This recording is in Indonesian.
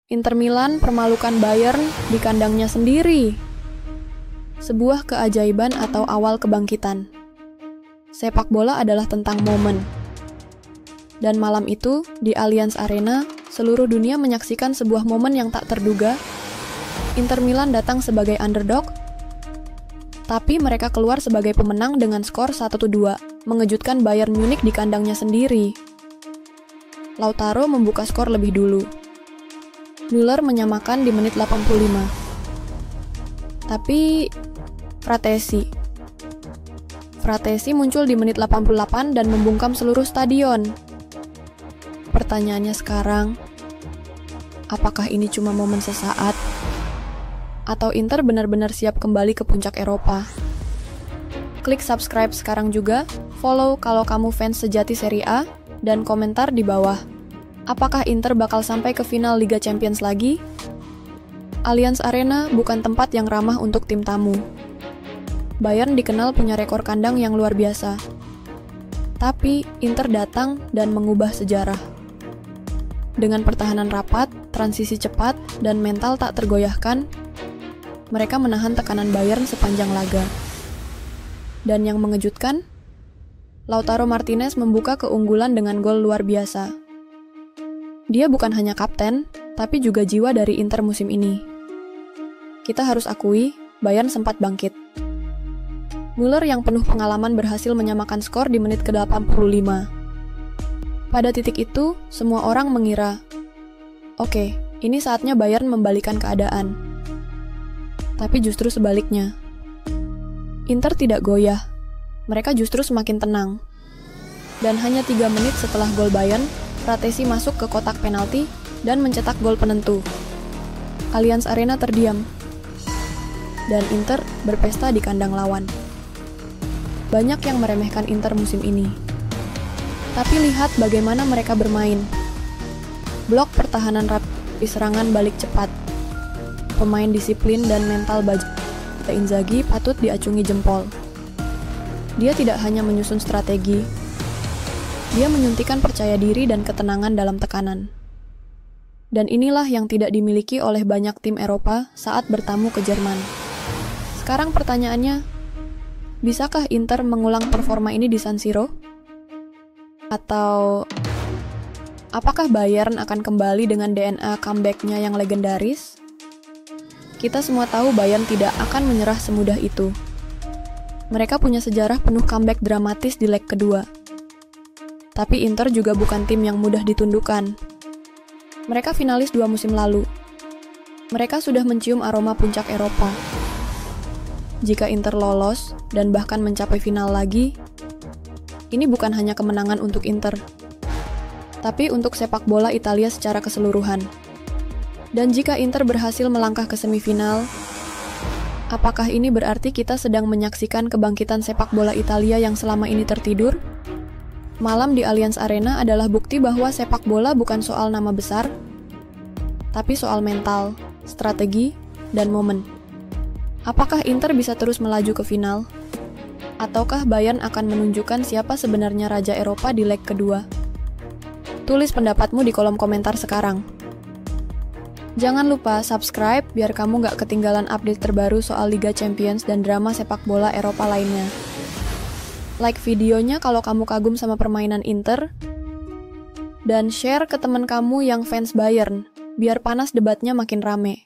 Inter Milan permalukan Bayern di kandangnya sendiri. Sebuah keajaiban atau awal kebangkitan. Sepak bola adalah tentang momen. Dan malam itu, di Allianz Arena, seluruh dunia menyaksikan sebuah momen yang tak terduga. Inter Milan datang sebagai underdog, tapi mereka keluar sebagai pemenang dengan skor 1-2, mengejutkan Bayern Munich di kandangnya sendiri. Lautaro membuka skor lebih dulu. Müller menyamakan di menit 85. Tapi Fratesi muncul di menit 88 dan membungkam seluruh stadion. Pertanyaannya sekarang, apakah ini cuma momen sesaat? Atau Inter benar-benar siap kembali ke puncak Eropa? Klik subscribe sekarang juga, follow kalau kamu fans sejati Serie A, dan komentar di bawah. Apakah Inter bakal sampai ke final Liga Champions lagi? Allianz Arena bukan tempat yang ramah untuk tim tamu. Bayern dikenal punya rekor kandang yang luar biasa. Tapi Inter datang dan mengubah sejarah. Dengan pertahanan rapat, transisi cepat, dan mental tak tergoyahkan, mereka menahan tekanan Bayern sepanjang laga. Dan yang mengejutkan, Lautaro Martinez membuka keunggulan dengan gol luar biasa. Dia bukan hanya kapten, tapi juga jiwa dari Inter musim ini. Kita harus akui, Bayern sempat bangkit. Müller yang penuh pengalaman berhasil menyamakan skor di menit ke-85. Pada titik itu, semua orang mengira, oke, ini saatnya Bayern membalikan keadaan. Tapi justru sebaliknya. Inter tidak goyah, mereka justru semakin tenang. Dan hanya 3 menit setelah gol Bayern, Fratesi masuk ke kotak penalti dan mencetak gol penentu. Allianz Arena terdiam. Dan Inter berpesta di kandang lawan. Banyak yang meremehkan Inter musim ini. Tapi lihat bagaimana mereka bermain. Blok pertahanan rapi, serangan balik cepat. Pemain disiplin dan mental Inzaghi patut diacungi jempol. Dia tidak hanya menyusun strategi, dia menyuntikkan percaya diri dan ketenangan dalam tekanan. Dan inilah yang tidak dimiliki oleh banyak tim Eropa saat bertamu ke Jerman. Sekarang pertanyaannya, bisakah Inter mengulang performa ini di San Siro? Atau apakah Bayern akan kembali dengan DNA comeback-nya yang legendaris? Kita semua tahu Bayern tidak akan menyerah semudah itu. Mereka punya sejarah penuh comeback dramatis di leg kedua. Tapi Inter juga bukan tim yang mudah ditundukkan. Mereka finalis 2 musim lalu. Mereka sudah mencium aroma puncak Eropa. Jika Inter lolos dan bahkan mencapai final lagi, ini bukan hanya kemenangan untuk Inter, tapi untuk sepak bola Italia secara keseluruhan. Dan jika Inter berhasil melangkah ke semifinal, apakah ini berarti kita sedang menyaksikan kebangkitan sepak bola Italia yang selama ini tertidur? Malam di Allianz Arena adalah bukti bahwa sepak bola bukan soal nama besar, tapi soal mental, strategi, dan momen. Apakah Inter bisa terus melaju ke final? Ataukah Bayern akan menunjukkan siapa sebenarnya Raja Eropa di leg kedua? Tulis pendapatmu di kolom komentar sekarang. Jangan lupa subscribe biar kamu gak ketinggalan update terbaru soal Liga Champions dan drama sepak bola Eropa lainnya. Like videonya kalau kamu kagum sama permainan Inter, dan share ke teman kamu yang fans Bayern, biar panas debatnya makin rame.